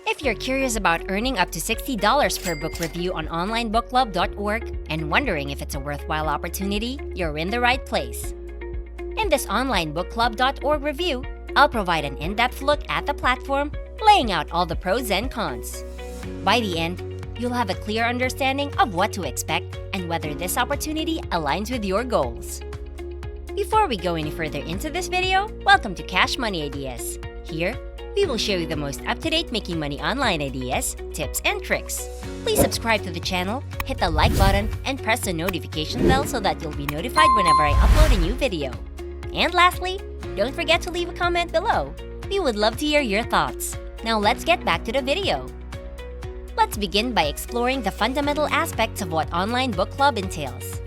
If you're curious about earning up to $60 per book review on OnlineBookClub.org and wondering if it's a worthwhile opportunity, you're in the right place. In this OnlineBookClub.org review, I'll provide an in-depth look at the platform, laying out all the pros and cons. By the end, you'll have a clear understanding of what to expect and whether this opportunity aligns with your goals. Before we go any further into this video, welcome to Cash Money Ideas. Here, we will show you the most up-to-date making money online ideas, tips, and tricks. Please subscribe to the channel, hit the like button, and press the notification bell so that you'll be notified whenever I upload a new video. And lastly, don't forget to leave a comment below. We would love to hear your thoughts. Now let's get back to the video. Let's begin by exploring the fundamental aspects of what Online Book Club entails.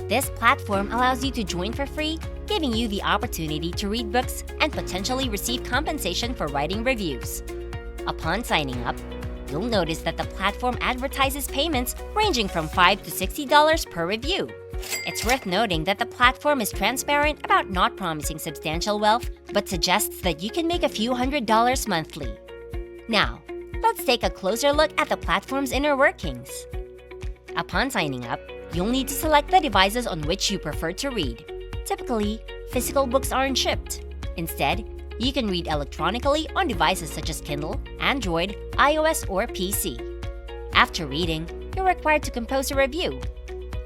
This platform allows you to join for free, giving you the opportunity to read books and potentially receive compensation for writing reviews. Upon signing up, you'll notice that the platform advertises payments ranging from $5 to $60 per review. It's worth noting that the platform is transparent about not promising substantial wealth, but suggests that you can make a few $100s monthly. Now, let's take a closer look at the platform's inner workings. Upon signing up, you'll need to select the devices on which you prefer to read. Typically, physical books aren't shipped. Instead, you can read electronically on devices such as Kindle, Android, iOS, or PC. After reading, you're required to compose a review.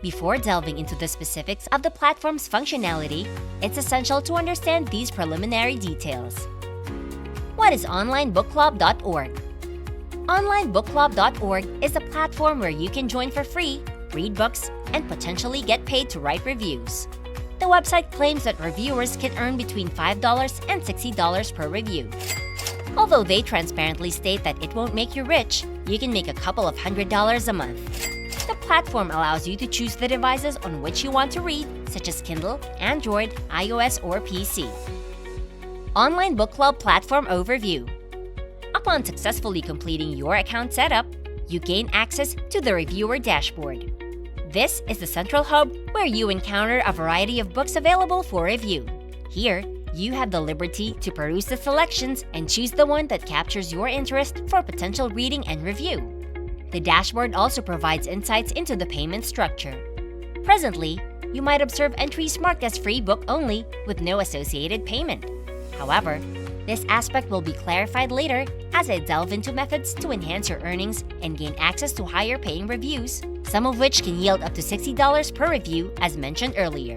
Before delving into the specifics of the platform's functionality, it's essential to understand these preliminary details. What is OnlineBookClub.org? OnlineBookClub.org is a platform where you can join for free, read books, and potentially get paid to write reviews. The website claims that reviewers can earn between $5 and $60 per review. Although they transparently state that it won't make you rich, you can make a couple of $100s a month. The platform allows you to choose the devices on which you want to read, such as Kindle, Android, iOS, or PC. Online Book Club Platform Overview. Upon successfully completing your account setup, you gain access to the reviewer dashboard. This is the central hub where you encounter a variety of books available for review. Here, you have the liberty to peruse the selections and choose the one that captures your interest for potential reading and review. The dashboard also provides insights into the payment structure. Presently, you might observe entries marked as free book only with no associated payment. However, this aspect will be clarified later as I delve into methods to enhance your earnings and gain access to higher paying reviews, some of which can yield up to $60 per review as mentioned earlier.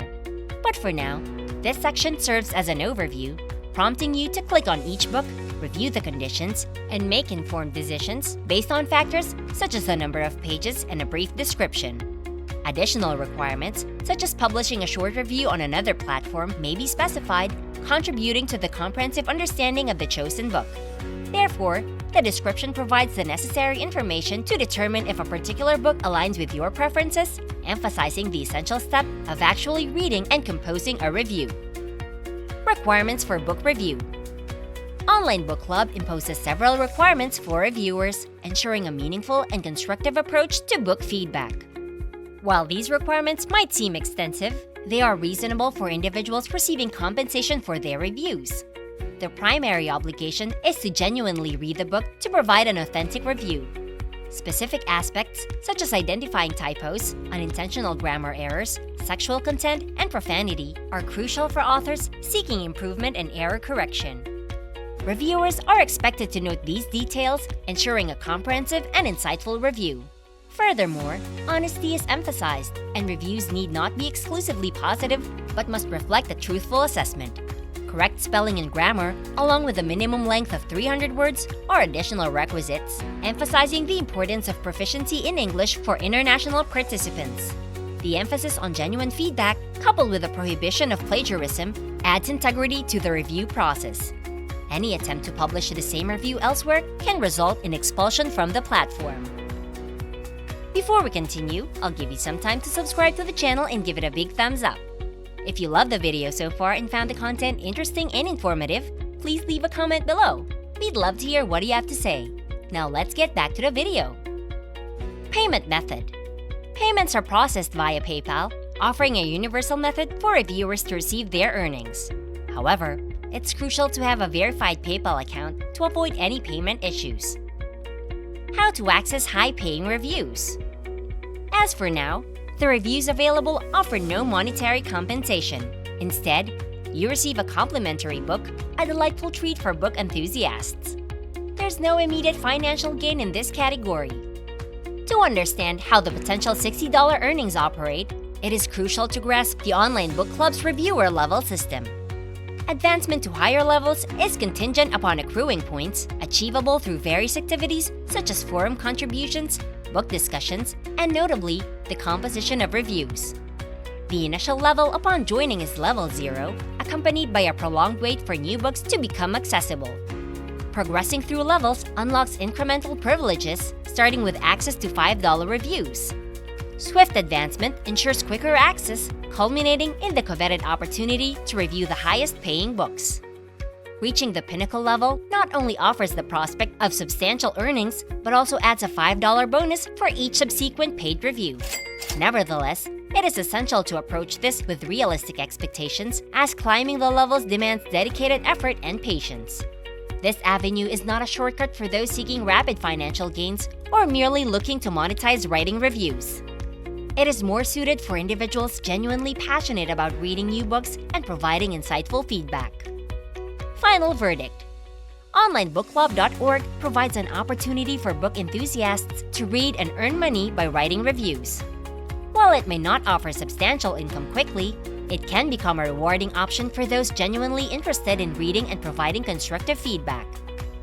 But for now, this section serves as an overview, prompting you to click on each book, review the conditions, and make informed decisions based on factors such as the number of pages and a brief description. Additional requirements, such as publishing a short review on another platform, may be specified, contributing to the comprehensive understanding of the chosen book. Therefore, the description provides the necessary information to determine if a particular book aligns with your preferences, emphasizing the essential step of actually reading and composing a review. Requirements for book review. Online Book Club imposes several requirements for reviewers, ensuring a meaningful and constructive approach to book feedback. While these requirements might seem extensive, they are reasonable for individuals receiving compensation for their reviews. The primary obligation is to genuinely read the book to provide an authentic review. Specific aspects, such as identifying typos, unintentional grammar errors, sexual content, and profanity, are crucial for authors seeking improvement and error correction. Reviewers are expected to note these details, ensuring a comprehensive and insightful review. Furthermore, honesty is emphasized, and reviews need not be exclusively positive but must reflect a truthful assessment. Correct spelling and grammar, along with a minimum length of 300 words, are additional requisites, emphasizing the importance of proficiency in English for international participants. The emphasis on genuine feedback, coupled with a prohibition of plagiarism, adds integrity to the review process. Any attempt to publish the same review elsewhere can result in expulsion from the platform. Before we continue, I'll give you some time to subscribe to the channel and give it a big thumbs up. If you loved the video so far and found the content interesting and informative, please leave a comment below. We'd love to hear what you have to say. Now let's get back to the video. Payment method. Payments are processed via PayPal, offering a universal method for reviewers to receive their earnings. However, it's crucial to have a verified PayPal account to avoid any payment issues. How to access high-paying reviews. As for now, the reviews available offer no monetary compensation. Instead, you receive a complimentary book, a delightful treat for book enthusiasts. There's no immediate financial gain in this category. To understand how the potential $60 earnings operate, it is crucial to grasp the Online Book Club's reviewer level system. Advancement to higher levels is contingent upon accruing points, achievable through various activities such as forum contributions, book discussions, and notably, the composition of reviews. The initial level upon joining is level 0, accompanied by a prolonged wait for new books to become accessible. Progressing through levels unlocks incremental privileges, starting with access to $5 reviews. Swift advancement ensures quicker access, culminating in the coveted opportunity to review the highest-paying books. Reaching the pinnacle level not only offers the prospect of substantial earnings, but also adds a $5 bonus for each subsequent paid review. Nevertheless, it is essential to approach this with realistic expectations, as climbing the levels demands dedicated effort and patience. This avenue is not a shortcut for those seeking rapid financial gains or merely looking to monetize writing reviews. It is more suited for individuals genuinely passionate about reading new books and providing insightful feedback. Final verdict. OnlineBookClub.org provides an opportunity for book enthusiasts to read and earn money by writing reviews. While it may not offer substantial income quickly, it can become a rewarding option for those genuinely interested in reading and providing constructive feedback.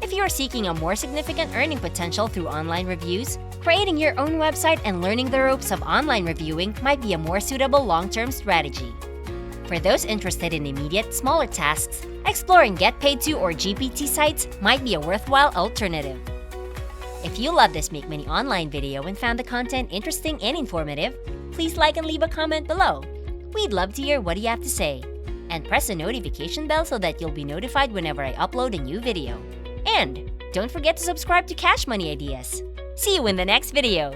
If you are seeking a more significant earning potential through online reviews, creating your own website and learning the ropes of online reviewing might be a more suitable long-term strategy. For those interested in immediate, smaller tasks, exploring Get Paid To or GPT sites might be a worthwhile alternative. If you love this Make Money Online video and found the content interesting and informative, please like and leave a comment below. We'd love to hear what you have to say. And press the notification bell so that you'll be notified whenever I upload a new video. And don't forget to subscribe to Cash Money Ideas. See you in the next video!